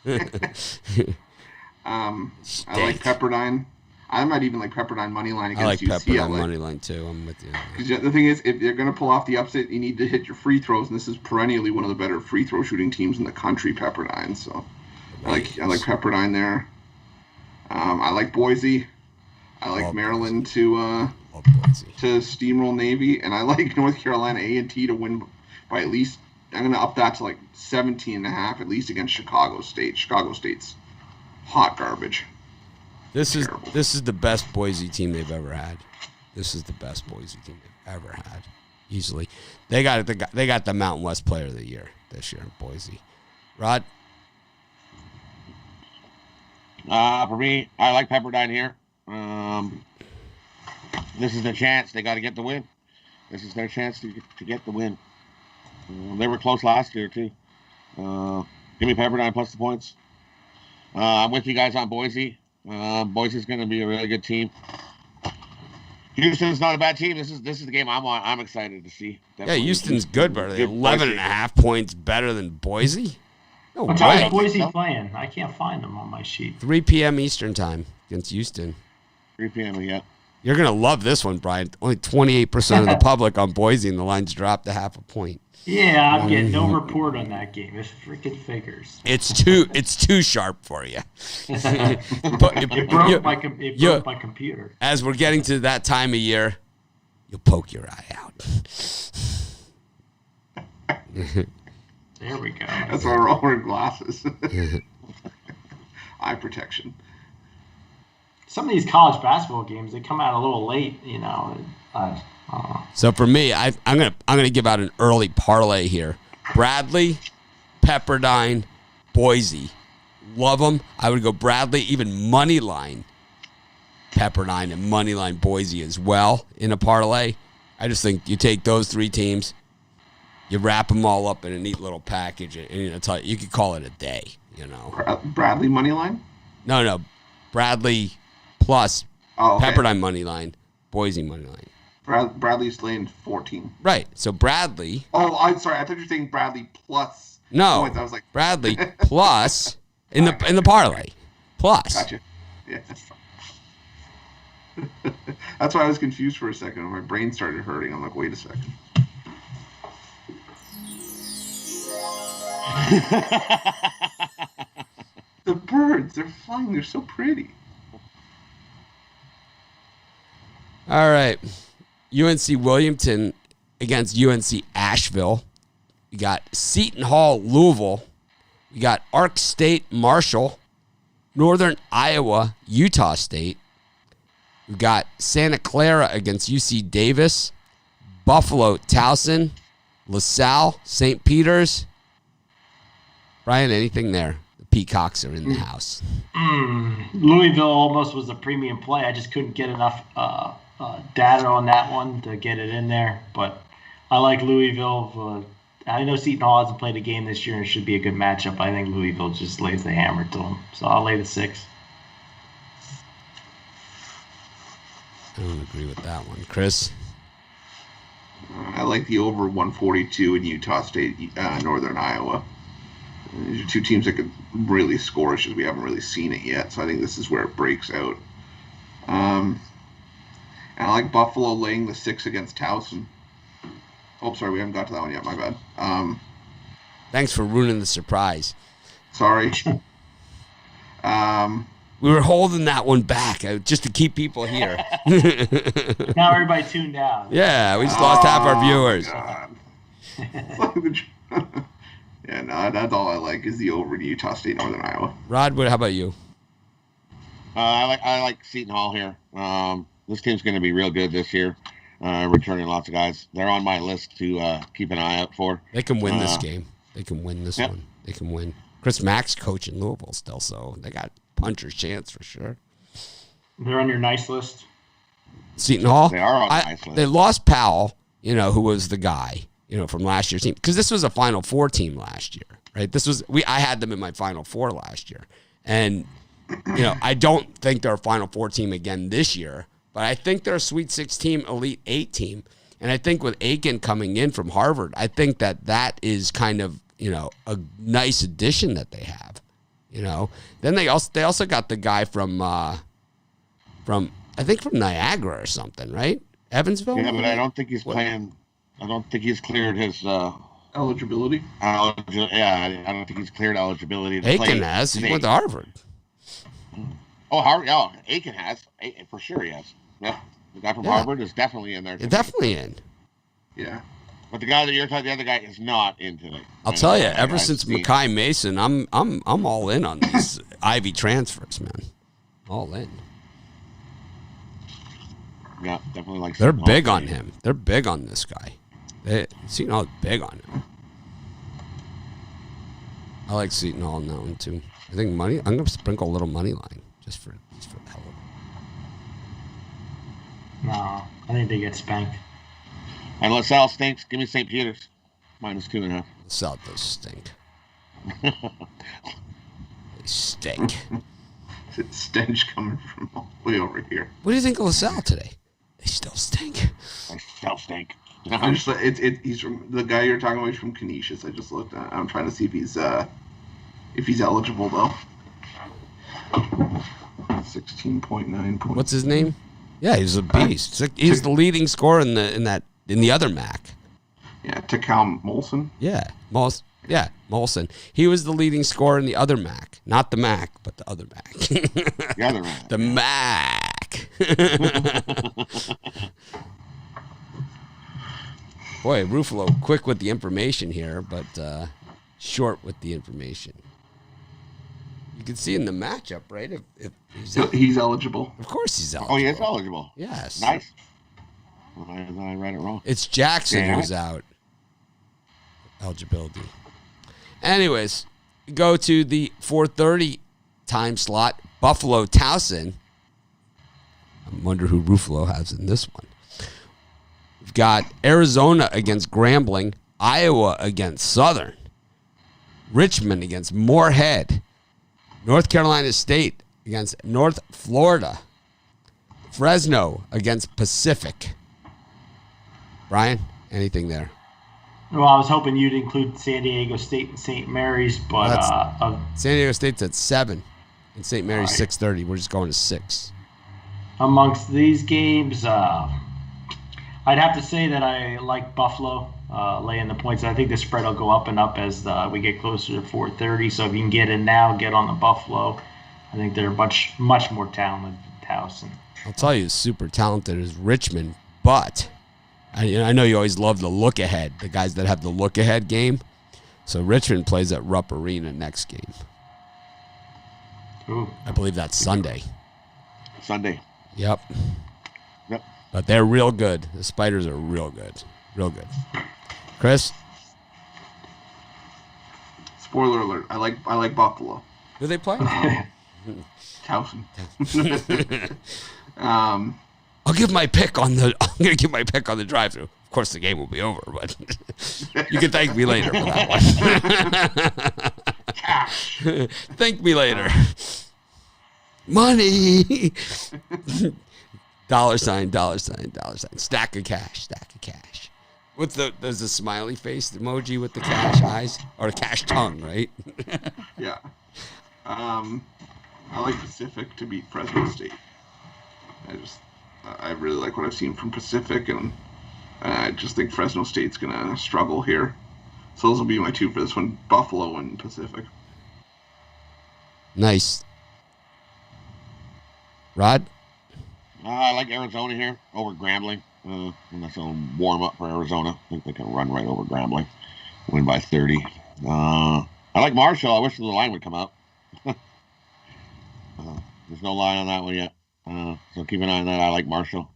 C: I like Pepperdine. I might even like Pepperdine money line against UCLA.
A: I like Pepperdine money line too. I'm with you.
C: Because the thing is, if you're going to pull off the upset, you need to hit your free throws, and this is perennially one of the better free throw shooting teams in the country, Pepperdine. So I like Pepperdine there. I like Boise. I like Maryland to steamroll Navy, and I like North Carolina A&T to win by at least. I'm going to up that to like 17.5 at least against Chicago State. Chicago State's hot garbage.
A: This is the best Boise team they've ever had. This is the best Boise team they've ever had, easily. They got the Mountain West Player of the Year this year, Boise. Rod?
D: For me, I like Pepperdine here. This is their chance. They got to get the win. This is their chance to get the win. They were close last year too. Give me Pepperdine plus the points. I'm with you guys on Boise. Boise's going to be a really good team. Houston's not a bad team. This is the game I'm excited to see.
A: Definitely. Yeah, Houston's good, but are they 11.5 points better than Boise? No
B: what time is Boise playing? I can't find them on my sheet.
A: 3 p.m. Eastern time against Houston.
D: 3 p.m. Yeah.
A: You're going to love this one, Brian. Only 28% of the public on Boise, and the line's dropped to 0.5 point.
B: Yeah, I'm getting no report on that game. It's freaking figures.
A: It's too sharp for you.
B: It broke my computer.
A: As we're getting to that time of year, you'll poke your eye out.
B: There we go.
C: That's why we're all wearing glasses. Eye protection.
B: Some of these college basketball games, they come out a little late,
A: So for me, I'm gonna give out an early parlay here. Bradley, Pepperdine, Boise. Love them. I would go Bradley, even money line Pepperdine and money line Boise as well in a parlay. I just think you take those three teams, you wrap them all up in a neat little package, and you could call it a day.
C: Bradley money line?
A: No. Bradley plus
C: okay.
A: Pepperdine money line, Boise money line.
C: Bradley's laying 14.
A: Right. So Bradley.
C: Oh, I'm sorry. I thought you were saying Bradley plus.
A: No.
C: Points. I was like
A: Bradley plus in the parlay. Plus.
C: Gotcha. Yeah. That's why I was confused for a second. My brain started hurting. I'm like, wait a second. The birds, they're flying. They're so pretty.
A: All right. UNC Williamson against UNC Asheville. We got Seton Hall, Louisville. We got Ark State, Marshall. Northern Iowa, Utah State. We got Santa Clara against UC Davis. Buffalo, Towson. LaSalle, St. Peter's. Brian, anything there? The Peacocks are in the house.
B: Louisville almost was a premium play. I just couldn't get enough data on that one to get it in there. But I like Louisville. I know Seton Hall hasn't played a game this year and it should be a good matchup. I think Louisville just lays the hammer to them. So I'll lay the 6.
A: I don't agree with that one. Chris?
C: I like the over 142 in Utah State, Northern Iowa. These are two teams that could really score. It's just we haven't really seen it yet. So I think this is where it breaks out. And I like Buffalo laying the 6 against Towson. Oh, sorry, we haven't got to that one yet. My bad.
A: Thanks for ruining the surprise.
C: Sorry.
A: We were holding that one back just to keep people here.
B: Now everybody tuned out.
A: Yeah, we just lost half our viewers.
C: Yeah, no, that's all I like is the over in Utah State, Northern Iowa.
A: Rod, how about you?
D: I like Seton Hall here. This team's going to be real good this year, returning lots of guys. They're on my list to keep an eye out for.
A: They can win this game. They can win this one. They can win. Chris Mack's coaching Louisville still, so they got puncher's chance for sure.
B: They're on your nice list.
A: Seton Hall?
D: They are on the nice list.
A: They lost Powell, who was the guy, from last year's team. Because this was a Final Four team last year, right? I had them in my Final Four last year. And, I don't think they're a Final Four team again this year, but I think they're a Sweet 16, Elite 8 team. And I think with Aiken coming in from Harvard, I think that is kind of, a nice addition that they have. Then they also got the guy from Niagara or something, right? Evansville.
D: Yeah, but I don't think he's playing. I don't think he's cleared his
C: eligibility.
D: I don't think he's cleared eligibility to play.
A: Aiken has. He went to Harvard.
D: Oh, Harvard. Oh, Aiken has. For sure, he has. Yeah, the guy from Harvard is definitely in there.
A: Definitely in.
C: Yeah.
D: But the guy that you're talking, the other guy is not in today.
A: I'll tell you, ever since Mackay Mason, I'm all in on these Ivy transfers, man. All in.
D: Yeah, definitely like.
A: They're big on him. They're big on this guy. Seton Hall's big on him. I like Seton Hall in that one too. I think money. I'm gonna sprinkle a little money line just for the hell of it.
B: No, I think they get spanked.
D: And LaSalle stinks. Give me St. Peter's. -2.5.
A: LaSalle does stink. They stink.
C: It's stench coming from all the way over here.
A: What do you think of LaSalle today? They still stink.
D: They still stink.
C: I'm just he's from the guy you're talking about. He's from Canisius. I just looked at. I'm trying to see if he's eligible though. 16.9 points.
A: What's his name? Yeah, he's a beast. He's the leading scorer in the other MAC.
C: Yeah, Takal Molson.
A: Yeah, Molson. He was the leading scorer in the other MAC, not the MAC, but the other MAC.
D: The other MAC.
A: The MAC. Boy, Ruffalo quick with the information here, but short with the information. You can see in the matchup, right? If
C: he's eligible.
A: Of course he's eligible.
D: Oh, he is eligible.
A: Yes.
D: Nice. I read it wrong.
A: It's Jackson who's out. Eligibility. Anyways, go to the 4:30 time slot. Buffalo Towson. I wonder who Ruffalo has in this one. We've got Arizona against Grambling, Iowa against Southern, Richmond against Moorhead, North Carolina State against North Florida, Fresno against Pacific. Brian, anything there?
B: Well, I was hoping you'd include San Diego State and St. Mary's, but
A: San Diego State's at 7 and St. Mary's
B: Right.
A: 6:30. We're just going to 6.
B: amongst these games, I'd have to say that I like Buffalo laying the points. I think the spread will go up and up as we get closer to 4:30. So if you can get in now, get on the Buffalo. I think they're much more talented than Towson.
A: I'll tell you, super talented is Richmond, but I know you always love the look ahead, the guys that have the look ahead game. So Richmond plays at Rupp Arena next game.
B: Ooh.
A: I believe that's Sunday.
D: Sunday.
A: Yep.
D: Yep.
A: But they're real good. The Spiders are real good. Real good. Chris?
C: Spoiler alert. I like Buffalo.
A: Who they play?
C: Towson.
A: I'm gonna give my pick on the drive-through. Of course, the game will be over, but you can thank me later for that one. Thank me later. Money. $, $. Stack of cash. There's a smiley face emoji with the cash eyes or cash tongue, right?
C: Yeah. I like Pacific to beat Fresno State. I really like what I've seen from Pacific, and I just think Fresno State's going to struggle here. So those will be my two for this one, Buffalo and Pacific.
A: Nice. Rod?
D: I like Arizona here over Grambling. And that's a warm up for Arizona. I think they can run right over Grambling. Win by 30. I like Marshall. I wish the line would come out. There's no line on that one yet. So keep an eye on that. I like Marshall.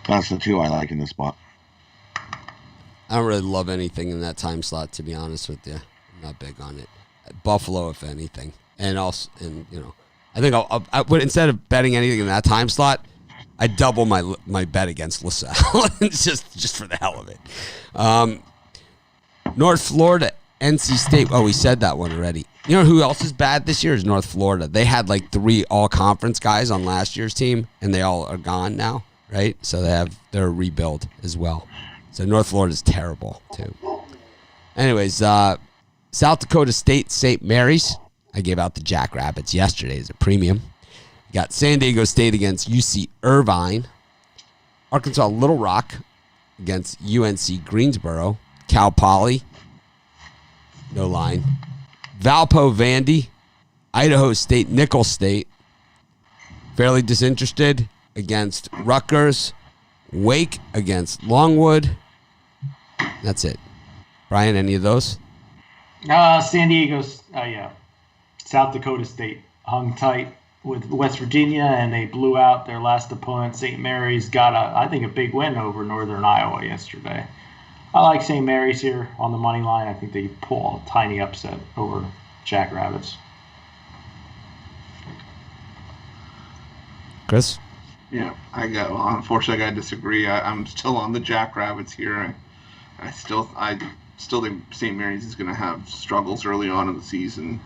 D: That's the two I like in this spot.
A: I don't really love anything in that time slot, to be honest with you. I'm not big on it. Buffalo, if anything. And also, I think I would, instead of betting anything in that time slot, I'd double my bet against LaSalle. just for the hell of it. North Florida, NC State. Oh, we said that one already. You know who else is bad this year is North Florida. They had like 3 all-conference guys on last year's team, and they all are gone now, right? So they're a rebuild as well. So North Florida's terrible, too. Anyways, South Dakota State, St. Mary's. I gave out the Jackrabbits yesterday as a premium. You got San Diego State against UC Irvine. Arkansas Little Rock against UNC Greensboro. Cal Poly. No line. Valpo Vandy. Idaho State, Nickel State. Fairly disinterested against Rutgers. Wake against Longwood. That's it. Brian, any of those?
B: San Diego's, yeah. South Dakota State hung tight with West Virginia, and they blew out their last opponent. St. Mary's got, I think, a big win over Northern Iowa yesterday. I like St. Mary's here on the money line. I think they pull a tiny upset over Jackrabbits.
A: Chris?
C: Yeah, unfortunately, I disagree. I'm still on the Jackrabbits here. I still think St. Mary's is going to have struggles early on in the season,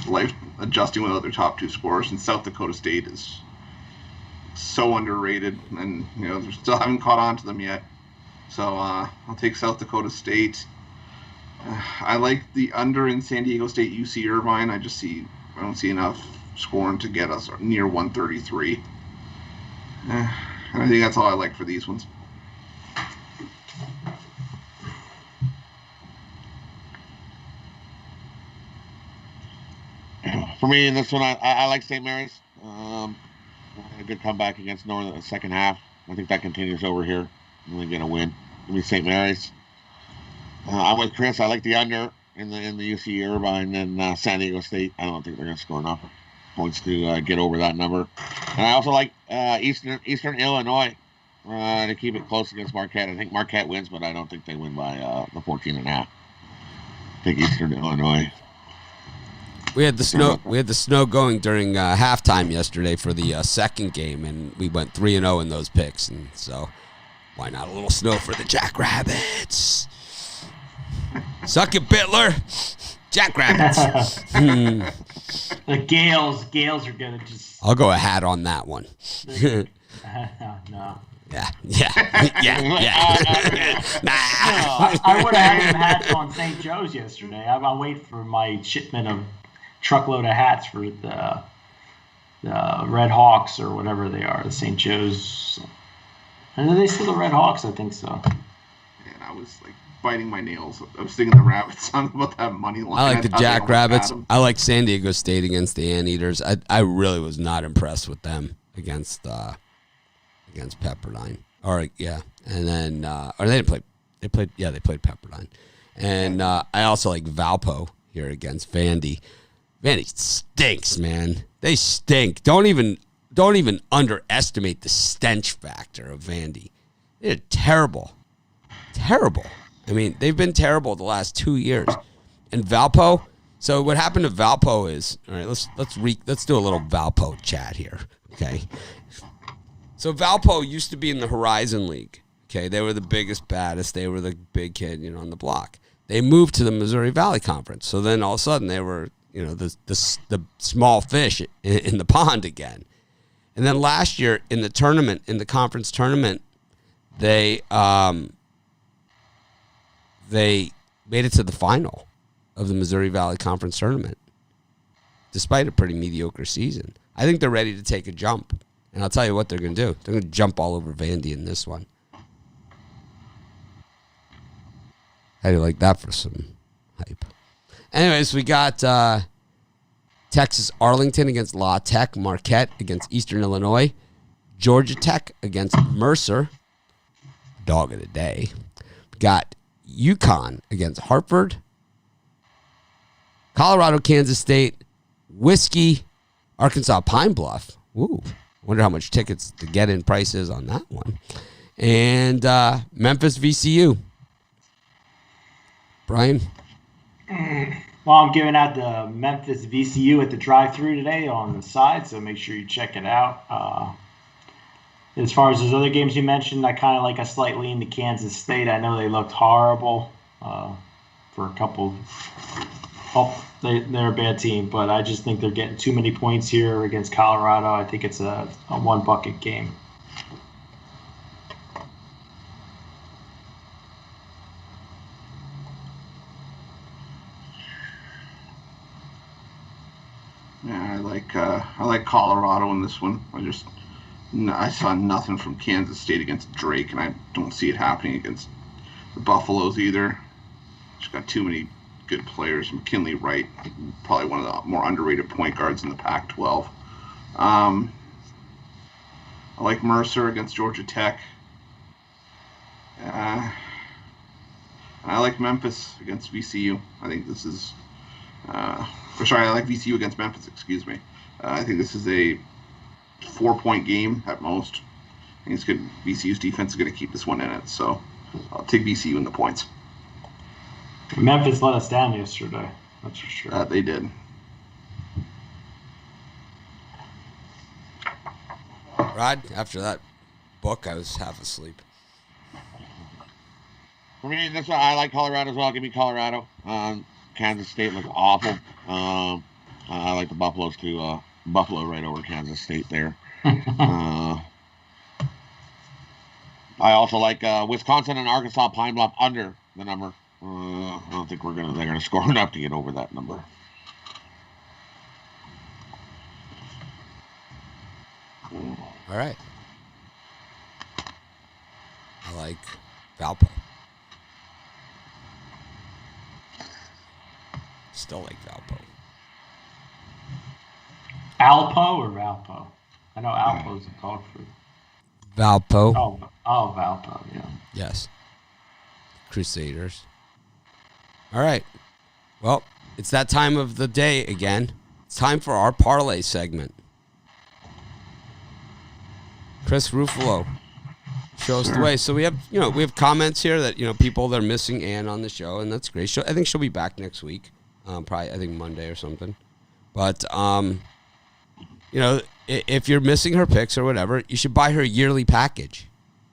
C: life adjusting without their top 2 scorers, and South Dakota State is so underrated, and they still haven't caught on to them yet. So I'll take South Dakota State. I like the under in San Diego State UC Irvine. I don't see enough scoring to get us near 133. And I think that's all I like for these ones.
D: For me, in this one, I like St. Mary's. A good comeback against Northern in the second half. I think that continues over here. We're going to win. Give me St. Mary's. I'm with Chris. I like the under in the UC Irvine and San Diego State. I don't think they're going to score enough. points to get over that number. And I also like Eastern Illinois to keep it close against Marquette. I think Marquette wins, but I don't think they win by the 14.5. I think Eastern Illinois.
A: We had the snow. We had the snow going during halftime yesterday for the second game, and we went 3-0 in those picks. And so, why not a little snow for the Jackrabbits? Suck it, Bittler. Jackrabbits.
B: The Gales are gonna just.
A: I'll go a hat on that one.
B: No.
A: Yeah.
B: I would have had some hats on St. Joe's yesterday. I'll wait for my shipment of truckload of hats for the Red Hawks or whatever they are, the St. Joe's. And are they still the Red Hawks? I think so.
C: And I was like biting my nails. I was singing the Rabbit song about that money line.
A: I like the Jackrabbits. I like San Diego State against the Anteaters. I really was not impressed with them against Pepperdine. And then or they didn't play. They played Pepperdine, and I also like Valpo here against Vandy. Vandy stinks, man. They stink. Don't even underestimate the stench factor of Vandy. They're terrible. I mean, they've been terrible the last 2 years. And Valpo. So what happened to Valpo is, all right. Let's do a little Valpo chat here, okay? So Valpo used to be in the Horizon League. Okay, they were the biggest, baddest. They were the big kid, on the block. They moved to the Missouri Valley Conference. So then all of a sudden they were, the small fish in the pond again. And then last year in the conference tournament, they made it to the final of the Missouri Valley Conference tournament, despite a pretty mediocre season. I think they're ready to take a jump. And I'll tell you what they're going to do. They're going to jump all over Vandy in this one. How do you like that for some hype? Anyways, we got Texas Arlington against La Tech, Marquette against Eastern Illinois, Georgia Tech against Mercer, dog of the day. We got UConn against Hartford, Colorado, Kansas State, Whiskey, Arkansas Pine Bluff. Ooh, wonder how much tickets to get in prices on that one. And Memphis VCU. Brian?
B: Well, I'm giving out the Memphis VCU at the drive-thru today on the side, so make sure you check it out. As far as those other games you mentioned, I kind of like a slight lean to Kansas State. I know they looked horrible for a couple. They're a bad team, but I just think they're getting too many points here against Colorado. I think it's a one-bucket game.
C: Yeah, I like Colorado in this one. I saw nothing from Kansas State against Drake, and I don't see it happening against the Buffaloes either. Just got too many good players. McKinley Wright, probably one of the more underrated point guards in the Pac-12. I like Mercer against Georgia Tech. I like Memphis against VCU. I think this is I like VCU against Memphis, excuse me. I think this is a 4-point game at most. I think it's good. VCU's defense is going to keep this one in it, so I'll take VCU in the points.
B: Memphis let us down yesterday, that's for sure.
C: They did.
A: Rod, after that book, I was half asleep.
D: For me, that's why I like Colorado as well. Give me Colorado. Kansas State looked awful. I like the Buffaloes to Buffalo right over Kansas State there. I also like Wisconsin and Arkansas Pine Bluff under the number. I don't think they're gonna score enough to get over that number.
A: All right. I like Valpo. Still like Valpo.
B: Alpo or Valpo? I know Alpo's a dog food.
A: Valpo.
B: Oh, Valpo, yeah.
A: Yes. Crusaders. All right. Well, it's that time of the day again It's time for our parlay segment. Chris Ruffalo, show us the way. So we have comments here that people that are missing Ann on the show, and that's great. I think she'll be back next week, probably I think Monday or something. But if you're missing her picks or whatever, you should buy her yearly package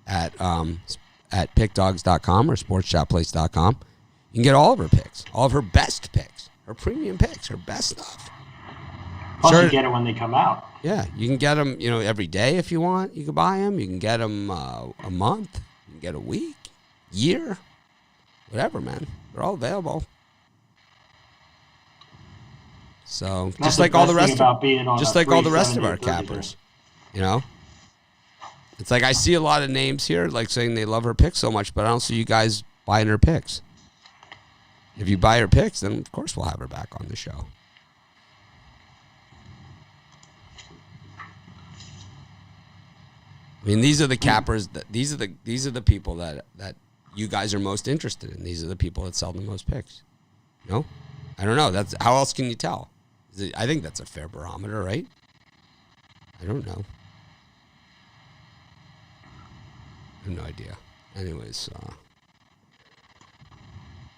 A: at pickdogs.com or sportshopplace.com. You can get all of her picks, all of her best picks, her premium picks, her best stuff.
B: Plus, you get it when they come out.
A: Yeah, you can get them, every day if you want. You can buy them. You can get them a month. You can get a week, year, whatever, man. They're all available. So
B: That's
A: just like all the rest
B: of
A: our cappers, it's like I see a lot of names here, like saying they love her picks so much, but I don't see you guys buying her picks. If you buy her picks, then of course we'll have her back on the show. I mean, these are the cappers. These are the people that you guys are most interested in. These are the people that sell the most picks. No, I don't know. That's how else can you tell? I think that's a fair barometer, right? I don't know. I have no idea. Anyways,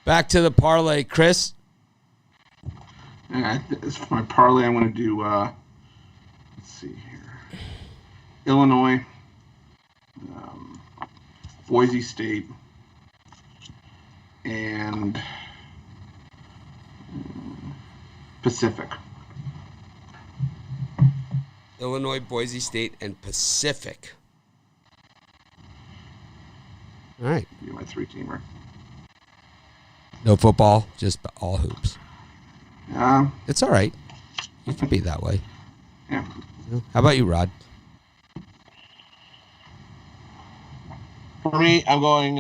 A: back to the parlay, Chris.
C: For my parlay, I'm going to do. Let's see here. Illinois. Boise State, and Pacific.
A: Illinois, Boise State, and Pacific. All right.
C: Be my 3-teamer.
A: No football, just all hoops.
C: Yeah.
A: It's all right. You can be that way.
C: Yeah.
A: How about you, Rod?
D: For me, I'm going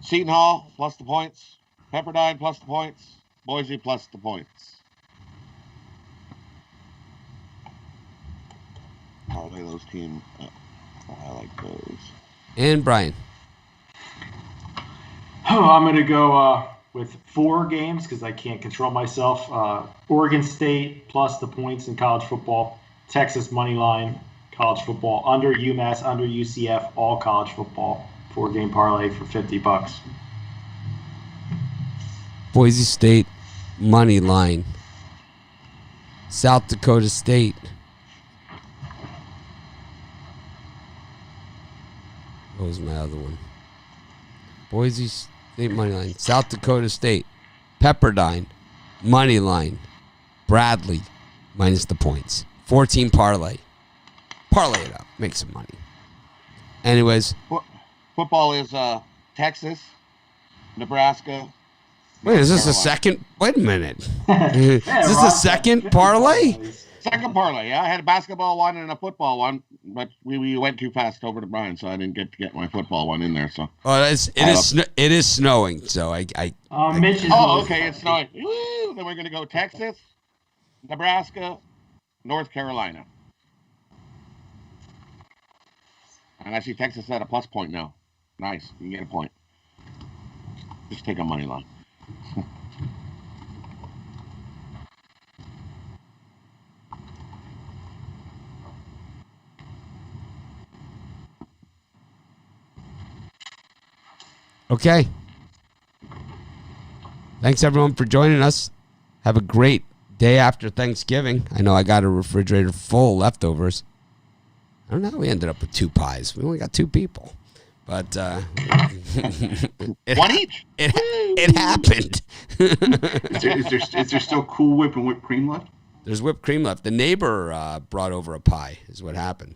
D: Seton Hall plus the points, Pepperdine plus the points, Boise plus the points. Parlay those teams. I like those.
A: And Brian.
B: I'm going to go with 4 games because I can't control myself. Oregon State plus the points in college football, Texas money line. College football, under UMass, under UCF, all college football, 4-game parlay for $50.
A: Boise State money line. South Dakota State. What was my other one? Boise State money line. South Dakota State. Pepperdine money line. Bradley minus the points. 14 parlay. Parlay it up. Make some money. Anyways.
D: Football is Texas, Nebraska.
A: Wait, is this a second? Wait a minute. Is this a second parlay?
D: Second parlay, yeah. I had a basketball one and a football one, but we went too fast over to Brian, so I didn't get to get my football one in there. So.
A: Oh, it is snowing, so I
D: okay, it's snowing. Woo! Then we're going to go Texas, Nebraska, North Carolina. And I see Texas at a plus point now. Nice. You can get a point. Just take a money line.
A: Okay. Thanks, everyone, for joining us. Have a great day after Thanksgiving. I know I got a refrigerator full of leftovers. I don't know how we ended up with 2 pies. We only got 2 people. But
D: one each.
A: It happened.
C: Is there still Cool Whip and whipped cream left?
A: There's whipped cream left. The neighbor brought over a pie is what happened.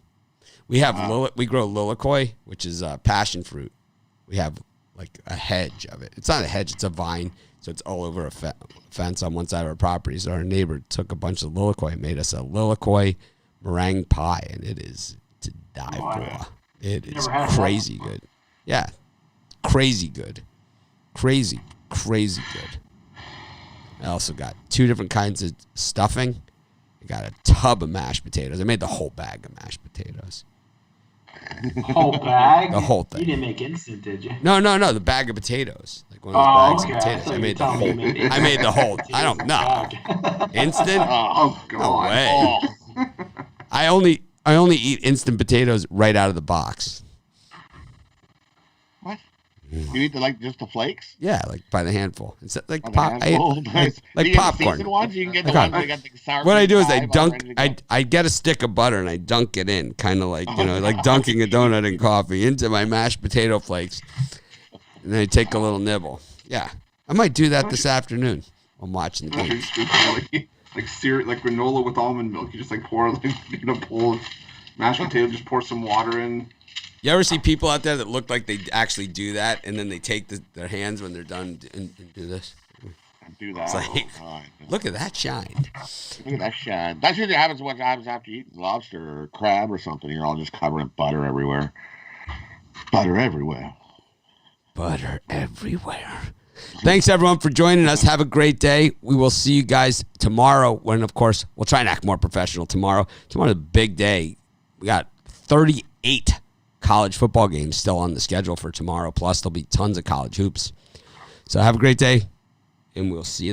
A: We have we grow lilikoi, which is passion fruit. We have like a hedge of it. It's not a hedge, it's a vine. So it's all over a fence on one side of our property. So our neighbor took a bunch of lilikoi and made us a lilikoi meringue pie, and it is to die for. It is crazy good. Yeah, crazy good. Crazy good. I also got 2 different kinds of stuffing. I got a tub of mashed potatoes. I made the whole bag of mashed potatoes.
B: Whole bag?
A: The whole thing.
B: You didn't make instant, did you?
A: No, the bag of potatoes. Like one of those bags of
B: I
A: potatoes.
B: thought
A: I
B: you
A: made
B: were
A: the
B: telling me
A: whole.
B: you made
A: I made the whole. I don't know.
B: bag.
A: Instant?
C: Oh
A: No
C: God.
A: way.
D: Oh,
A: I only eat instant potatoes right out of the box.
D: what? You eat just the flakes?
A: Yeah, like by the handful. It's like
D: By the
A: pop.
D: handful?
A: Like
D: You get the
A: popcorn.
D: seasoned ones? You can get the
A: Okay.
D: ones that got the sour
A: What I do is
D: cream
A: I
D: vibe all
A: dunk.
D: ready to go.
A: I get a stick of butter and I dunk it in, kind of like like dunking a donut in coffee into my mashed potato flakes, and then I take a little nibble. Yeah, I might do that this afternoon. I'm watching the game.
C: Like cereal, like granola with almond milk. You just like pour in a bowl of mashed potato. Just pour some water in.
A: You ever see people out there that look like they actually do that, and then they take their hands when they're done and do this?
D: Do that.
A: It's like,
D: Oh,
A: look at that shine.
D: look at that shine. That's usually what happens after you eat lobster or crab or something. You're all just covered in butter everywhere. Butter everywhere.
A: Butter everywhere. Thanks, everyone, for joining us. Have a great day. We will see you guys tomorrow when, of course, we'll try and act more professional tomorrow. Tomorrow's a big day. We got 38 college football games still on the schedule for tomorrow. Plus, there'll be tons of college hoops. So have a great day, and we'll see you then.